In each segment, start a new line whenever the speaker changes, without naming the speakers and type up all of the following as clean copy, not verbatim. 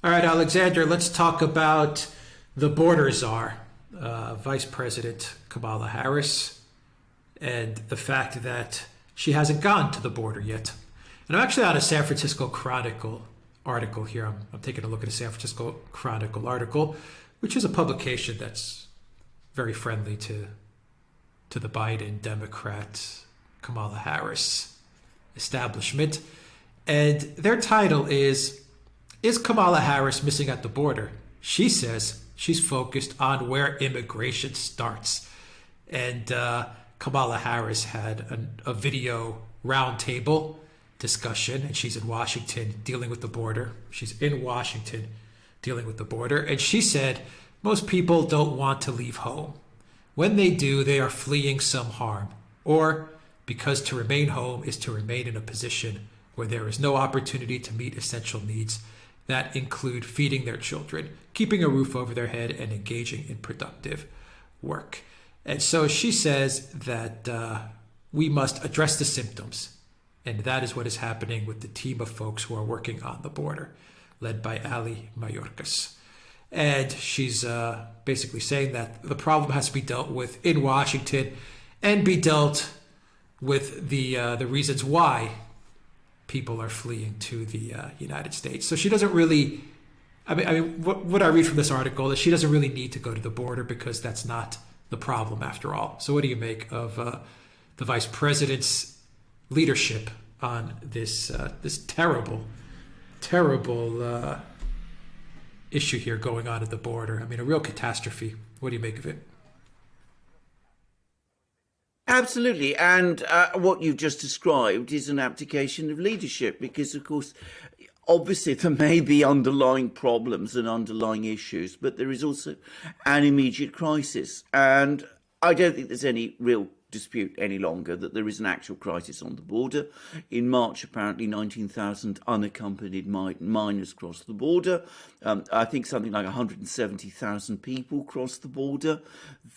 All right, Alexander, let's talk about the border czar, Vice President Kamala Harris, and the fact that she hasn't gone to the border yet. And I'm actually on a San Francisco Chronicle article here. I'm taking a look at a San Francisco Chronicle article, which is a publication that's very friendly to the Biden Democrat Kamala Harris establishment. And their title is Kamala Harris missing at the border? She says she's focused on where immigration starts. And Kamala Harris had a video roundtable discussion, and she's in Washington dealing with the border. She's in Washington dealing with the border. And she said, most people don't want to leave home. When they do, they are fleeing some harm, or because to remain home is to remain in a position where there is no opportunity to meet essential needs that include feeding their children, keeping a roof over their head, and engaging in productive work. And so she says that we must address the symptoms. And that is what is happening with the team of folks who are working on the border, led by Ali Mayorkas. And she's basically saying that the problem has to be dealt with in Washington and be dealt with the reasons why people are fleeing to the United States. So she doesn't really, what I read from this article is she doesn't really need to go to the border because that's not the problem after all. So what do you make of the vice president's leadership on this terrible issue here going on at the border? I mean, a real catastrophe. What do you make of it?
Absolutely. And what you've just described is an abdication of leadership because, of course, obviously there may be underlying problems and underlying issues, but there is also an immediate crisis. And I don't think there's any real dispute any longer that there is an actual crisis on the border. In March, apparently 19,000 unaccompanied minors crossed the border. I think something like 170,000 people crossed the border.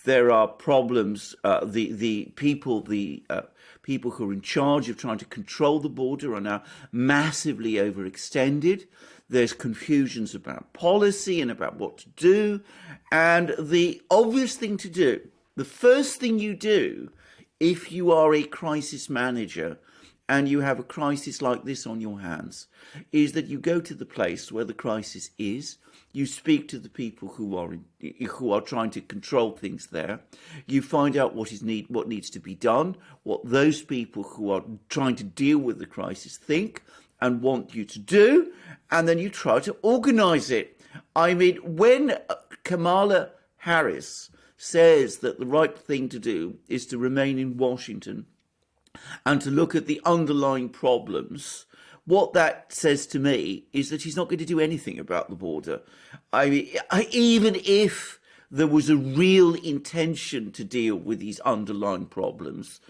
There are problems. The people who are in charge of trying to control the border are now massively overextended. There's confusions about policy and about what to do. And the obvious thing to do, the first thing you do if you are a crisis manager and you have a crisis like this on your hands, is that you go to the place where the crisis is, you speak to the people who are trying to control things there, you find out what needs to be done, what those people who are trying to deal with the crisis think and want you to do, and then you try to organize it. I mean, when Kamala Harris says that the right thing to do is to remain in Washington and to look at the underlying problems, what that says to me is that she's not going to do anything about the border. I mean, even if there was a real intention to deal with these underlying problems,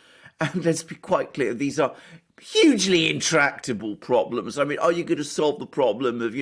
and let's be quite clear, these are hugely intractable problems. I mean, are you going to solve the problem of,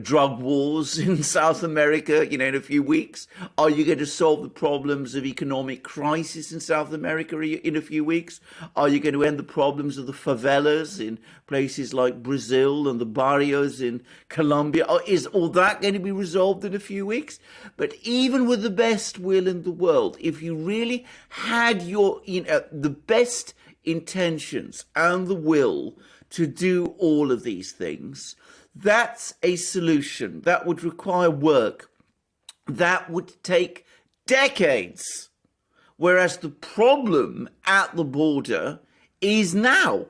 drug wars in South America, in a few weeks? Are you going to solve the problems of economic crisis in South America in a few weeks? Are you going to end the problems of the favelas in places like Brazil and the barrios in Colombia? Or is all that going to be resolved in a few weeks? But even with the best will in the world, if you really had the best intentions and the will to do all of these things, that's a solution. That would require work. That would take decades. Whereas the problem at the border is now.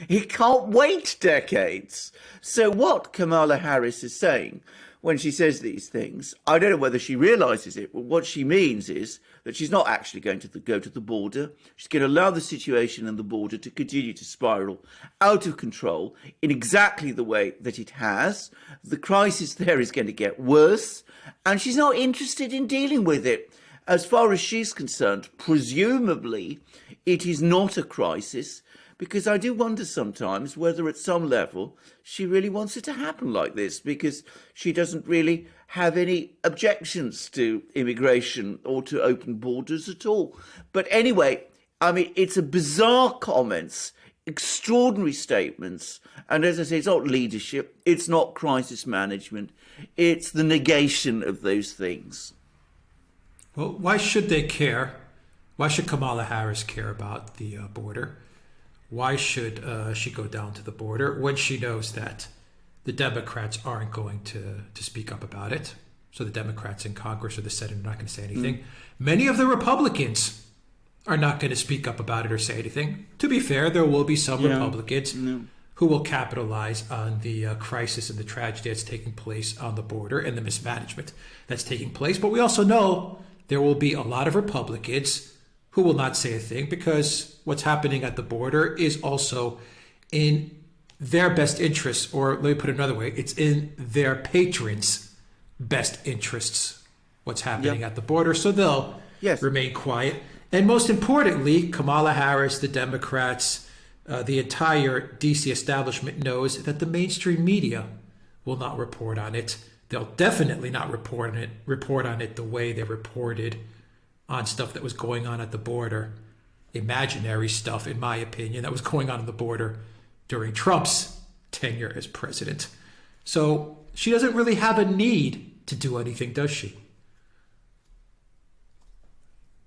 It can't wait decades. So what Kamala Harris is saying when she says these things, I don't know whether she realizes it, but what she means is that she's not actually going to go to the border. She's going to allow the situation in the border to continue to spiral out of control in exactly the way that it has. The crisis there is going to get worse, and she's not interested in dealing with it. As far as she's concerned, presumably it is not a crisis, because I do wonder sometimes whether at some level she really wants it to happen like this, because she doesn't really have any objections to immigration or to open borders at all. But anyway, I mean, it's a bizarre comments. extraordinary statements. And as I say, it's not leadership, it's not crisis management, it's the negation of those things.
Well, why should they care? Why should Kamala Harris care about the border? Why should she go down to the border when she knows that the Democrats aren't going to speak up about it? So the Democrats in Congress or the Senate are not going to say anything. Many of the Republicans are not going to speak up about it or say anything. To be fair, there will be some Republicans who will capitalize on the crisis and the tragedy that's taking place on the border and the mismanagement that's taking place. But we also know there will be a lot of Republicans who will not say a thing, because what's happening at the border is also in their best interests, or let me put it another way, it's in their patrons' best interests, what's happening at the border. So they'll remain quiet. And most importantly, Kamala Harris, the Democrats, the entire DC establishment knows that the mainstream media will not report on it. They'll definitely not report on it the way they reported on stuff that was going on at the border. Imaginary stuff, in my opinion, that was going on the border during Trump's tenure as president. So she doesn't really have a need to do anything, does she?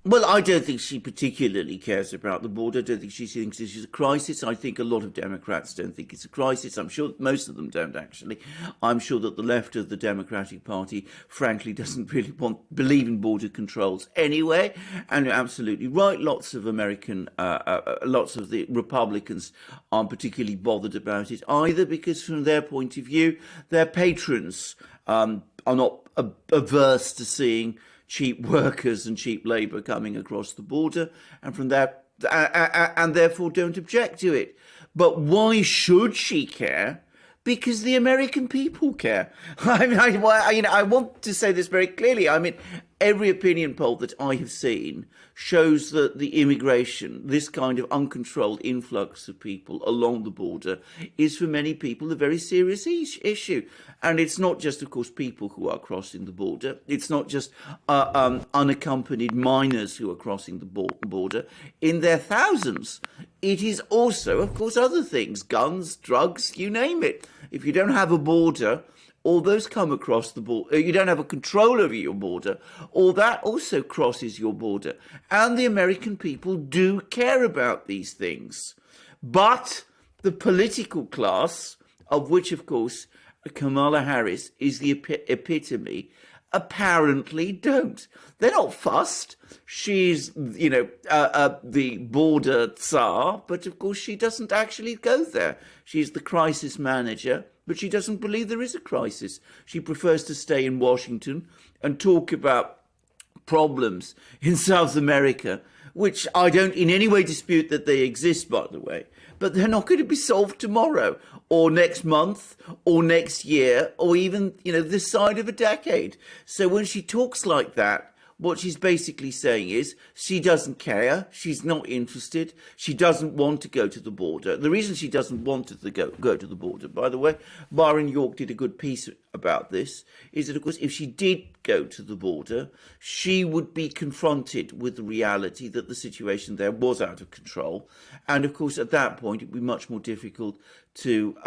Well, I don't think she particularly cares about the border. I don't think she thinks this is a crisis. I think a lot of Democrats don't think it's a crisis. I'm sure most of them don't, actually. I'm sure that the left of the Democratic Party, frankly, doesn't really believe in border controls anyway. And you're absolutely right. Lots of the Republicans aren't particularly bothered about it either, because from their point of view, their patrons are not averse to seeing cheap workers and cheap labour coming across the border, and from that, and therefore don't object to it. But why should she care? Because the American people care. I mean, I want to say this very clearly. I mean, every opinion poll that I have seen shows that the immigration, this kind of uncontrolled influx of people along the border, is for many people a very serious issue. And it's not just, of course, people who are crossing the border. It's not just unaccompanied minors who are crossing the border in their thousands. It is also, of course, other things, guns, drugs, you name it. If you don't have a border, all those come across the border. You don't have a control over your border, all that also crosses your border. And the American people do care about these things. But the political class, of which, of course, Kamala Harris is the epitome, apparently don't. They're not fussed. She's, the border czar, but of course she doesn't actually go there. She's the crisis manager, but she doesn't believe there is a crisis. She prefers to stay in Washington and talk about problems in South America, which I don't in any way dispute that they exist, by the way, but they're not going to be solved tomorrow or next month or next year or even, this side of a decade. So when she talks like that, what she's basically saying is she doesn't care, she's not interested, she doesn't want to go to the border. The reason she doesn't want to go to the border, by the way, Byron York did a good piece about this, is that, of course, if she did go to the border, she would be confronted with the reality that the situation there was out of control. And, of course, at that point, it would be much more difficult to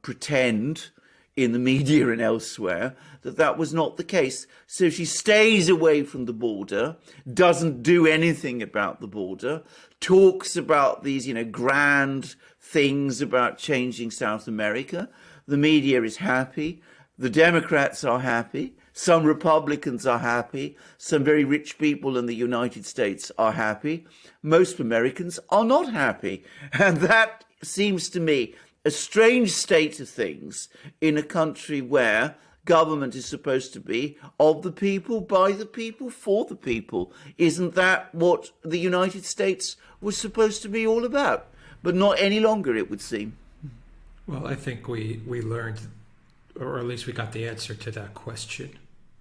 pretend in the media and elsewhere that was not the case. So she stays away from the border, doesn't do anything about the border, talks about these, grand things about changing South America. The media is happy. The Democrats are happy. Some Republicans are happy. Some very rich people in the United States are happy. Most Americans are not happy. And that seems to me a strange state of things in a country where government is supposed to be of the people, by the people, for the people. Isn't that what the United States was supposed to be all about? But not any longer, it would seem.
Well, I think we learned, or at least we got the answer to that question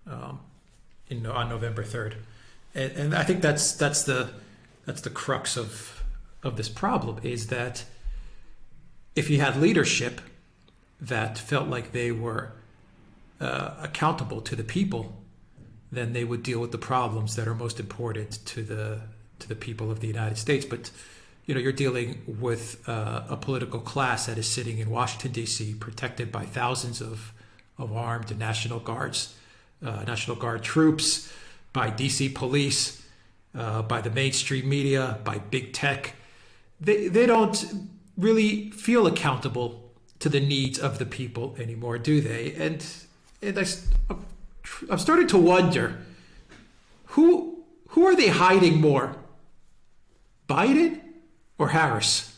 on November 3rd. And I think that's the crux of this problem, is that if you had leadership that felt like they were accountable to the people, then they would deal with the problems that are most important to the people of the United States. But you're dealing with a political class that is sitting in Washington, D.C., protected by thousands of armed National Guard troops, by D.C. police, by the mainstream media, by big tech. They don't really feel accountable to the needs of the people anymore, do they? And I'm starting to wonder, who are they hiding more? Biden or Harris?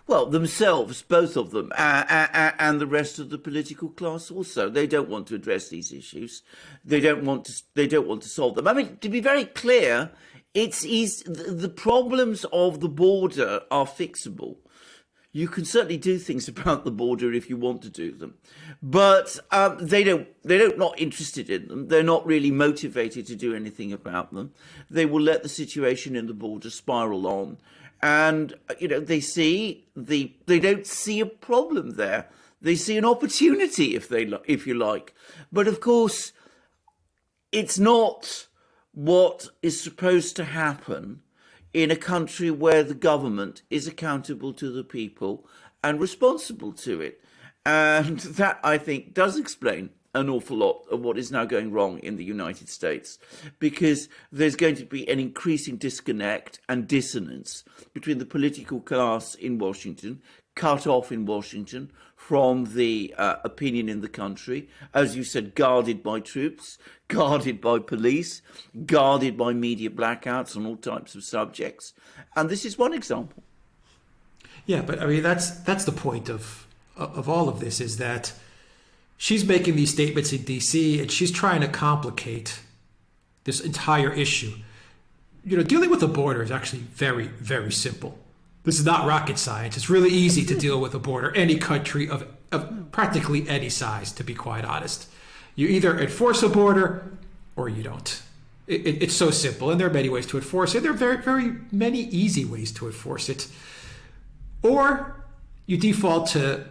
Well, themselves, both of them, and the rest of the political class also. They don't want to address these issues. They don't want to solve them. I mean, to be very clear, the problems of the border are fixable. You can certainly do things about the border if you want to do them, but they're not interested in them. They're not really motivated to do anything about them. They will let the situation in the border spiral on, and they don't see a problem there. They see an opportunity, if you like. But of course, it's not what is supposed to happen in a country where the government is accountable to the people and responsible to it. And that, I think, does explain an awful lot of what is now going wrong in the United States, because there's going to be an increasing disconnect and dissonance between the political class in Washington, cut off in Washington from the opinion in the country, as you said, guarded by troops, guarded by police, guarded by media blackouts on all types of subjects. And this is one example.
Yeah, but I mean, that's the point of all of this, is that she's making these statements in D.C. and she's trying to complicate this entire issue. Dealing with the border is actually very, very simple. This is not rocket science. It's really easy to deal with a border, any country of practically any size, to be quite honest. You either enforce a border or you don't. It's so simple, and there are many ways to enforce it. There are very, very many easy ways to enforce it. Or you default to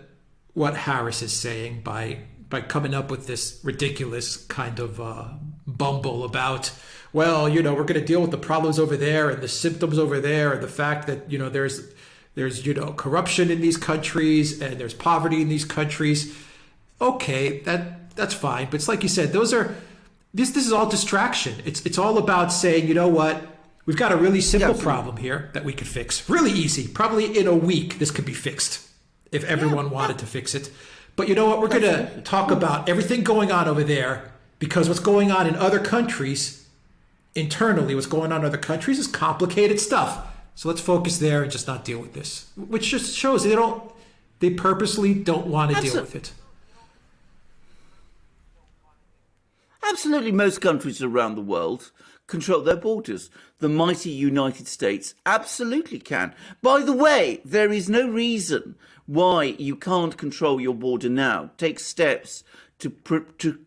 what Harris is saying by coming up with this ridiculous kind of bumble about, well, we're going to deal with the problems over there and the symptoms over there, and the fact that, there's corruption in these countries and there's poverty in these countries. Okay, that's fine. But it's like you said, this is all distraction. It's all about saying, you know what, we've got a really simple problem here that we could fix. Really easy. Probably in a week, this could be fixed if everyone wanted to fix it. But you know what? We're going to talk about everything going on over there, because what's going on in other countries, internally, what's going on in other countries is complicated stuff. So let's focus there and just not deal with this, which just shows they purposely don't want to deal with it.
Absolutely, most countries around the world control their borders. The mighty United States absolutely can. By the way, there is no reason why you can't control your border now. Take steps to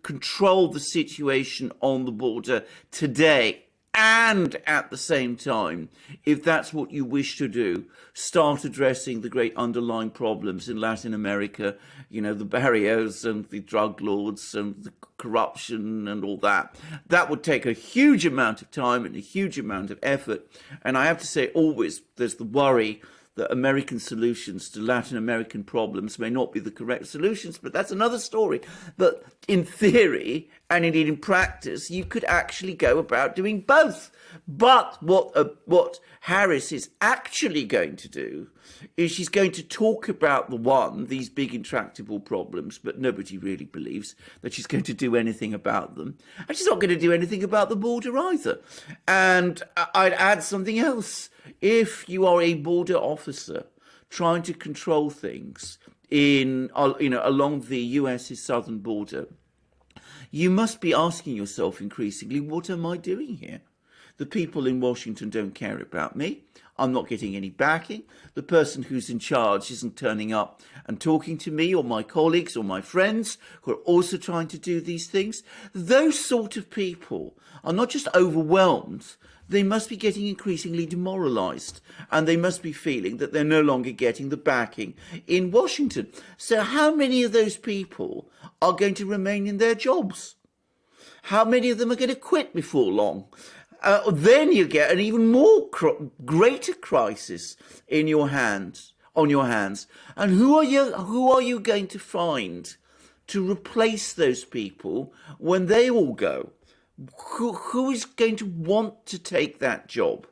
control the situation on the border today. And at the same time, if that's what you wish to do, start addressing the great underlying problems in Latin America, the barrios and the drug lords and the corruption and all that. That would take a huge amount of time and a huge amount of effort. And I have to say, always, there's the worry that American solutions to Latin American problems may not be the correct solutions, but that's another story. But in theory, and indeed in practice, you could actually go about doing both. But what Harris is actually going to do is she's going to talk about these big intractable problems, but nobody really believes that she's going to do anything about them. And she's not going to do anything about the border either. And I'd add something else. If you are a border officer trying to control things along the US's southern border, you must be asking yourself increasingly, what am I doing here? The people in Washington don't care about me. I'm not getting any backing. The person who's in charge isn't turning up and talking to me or my colleagues or my friends who are also trying to do these things. Those sort of people are not just overwhelmed, they must be getting increasingly demoralized, and they must be feeling that they're no longer getting the backing in Washington. So how many of those people are going to remain in their jobs? How many of them are going to quit before long? then you get an even more greater crisis in your hands, on your hands. And who are you going to find to replace those people when they all go? Who is going to want to take that job?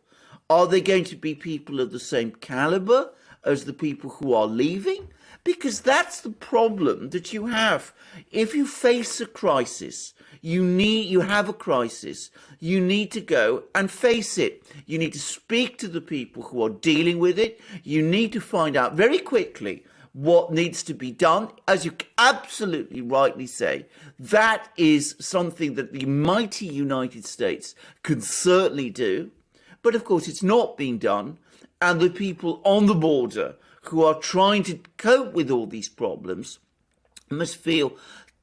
Are they going to be people of the same caliber as the people who are leaving? Because that's the problem that you have. If you face a crisis, you have a crisis, you need to go and face it. You need to speak to the people who are dealing with it. You need to find out very quickly what needs to be done. As you absolutely rightly say, that is something that the mighty United States could certainly do. But of course, it's not being done. And the people on the border who are trying to cope with all these problems must feel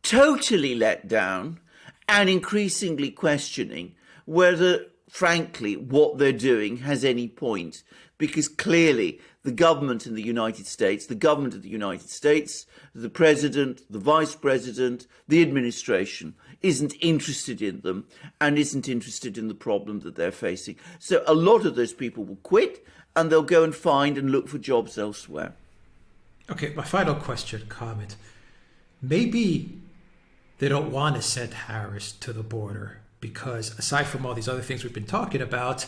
totally let down and increasingly questioning whether, frankly, what they're doing has any point. Because clearly the government of the United States, the president, the vice president, the administration isn't interested in them and isn't interested in the problem that they're facing. So a lot of those people will quit and they'll go and find and look for jobs elsewhere.
Okay, my final question, comment. Maybe they don't want to send Harris to the border because aside from all these other things we've been talking about,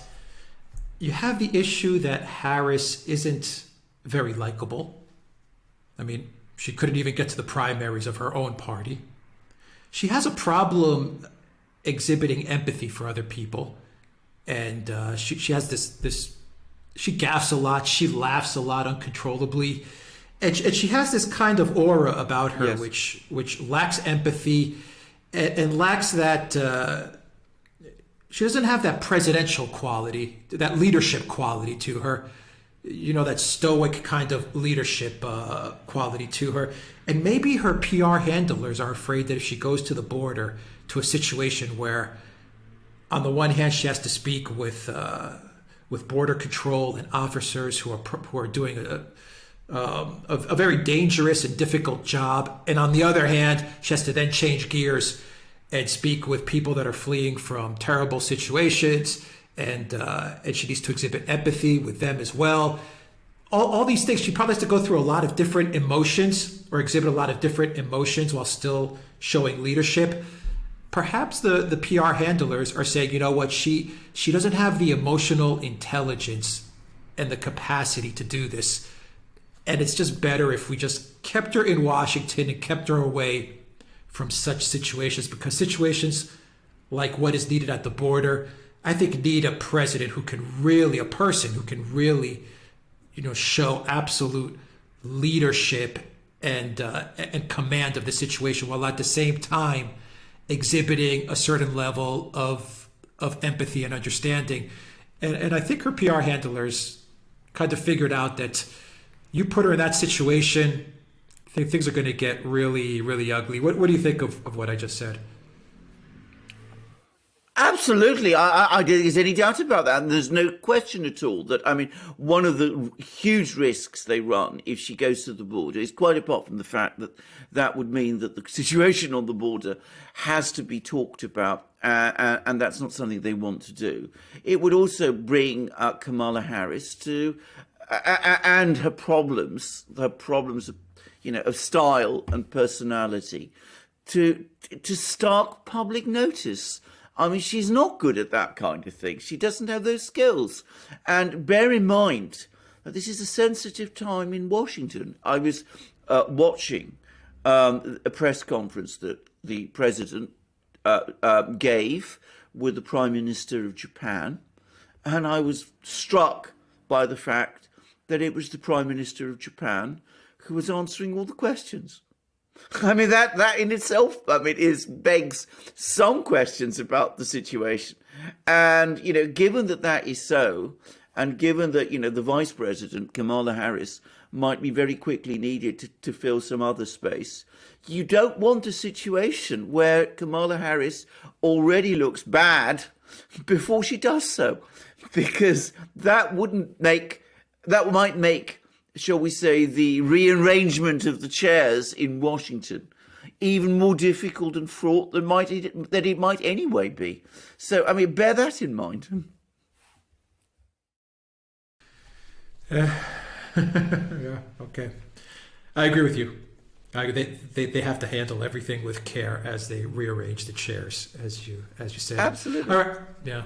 you have the issue that Harris isn't very likable. I mean, she couldn't even get to the primaries of her own party. She has a problem exhibiting empathy for other people. And she has this, she gaffes a lot. She laughs a lot uncontrollably. And she has this kind of aura about her, yes, which lacks empathy and lacks that, she doesn't have that presidential quality, that leadership quality to her, that stoic kind of leadership quality to her. And maybe her PR handlers are afraid that if she goes to the border to a situation where, on the one hand, she has to speak with border control and officers who are doing a very dangerous and difficult job, and on the other hand, she has to then change gears and speak with people that are fleeing from terrible situations, and she needs to exhibit empathy with them as well. All these things, she probably has to go through a lot of different emotions or exhibit a lot of different emotions while still showing leadership. Perhaps the PR handlers are saying, you know what, she doesn't have the emotional intelligence and the capacity to do this. And it's just better if we just kept her in Washington and kept her away from such situations, because situations like what is needed at the border, I think need a president who can really, a person who can really, show absolute leadership and command of the situation, while at the same time exhibiting a certain level of empathy and understanding. And I think her PR handlers kind of figured out that you put her in that situation, I think things are going to get really, really ugly. What do you think of what I just said?
Absolutely. I don't think there's any doubt about that. And there's no question at all that, one of the huge risks they run if she goes to the border is, quite apart from the fact that that would mean that the situation on the border has to be talked about, and that's not something they want to do. It would also bring Kamala Harris to, and her problems of style and personality to stark public notice. She's not good at that kind of thing. She doesn't have those skills. And bear in mind that this is a sensitive time in Washington. I was watching a press conference that the president gave with the Prime Minister of Japan, and I was struck by the fact that it was the Prime Minister of Japan who was answering all the questions. That in itself, begs some questions about the situation. And, given that is so, and given that, the Vice President, Kamala Harris, might be very quickly needed to fill some other space, you don't want a situation where Kamala Harris already looks bad before she does so, because that might make, shall we say, the rearrangement of the chairs in Washington even more difficult and fraught than it might anyway be. So, I mean, bear that in mind.
Yeah, okay. I agree with you. They have to handle everything with care as they rearrange the chairs, as you said.
Absolutely.
All right. Yeah.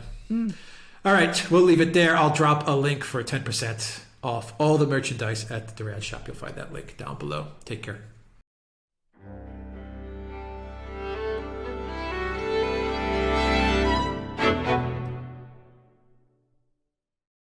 All right. We'll leave it there. I'll drop a link for 10% off all the merchandise at the Duran shop. You'll find that link down below. Take care.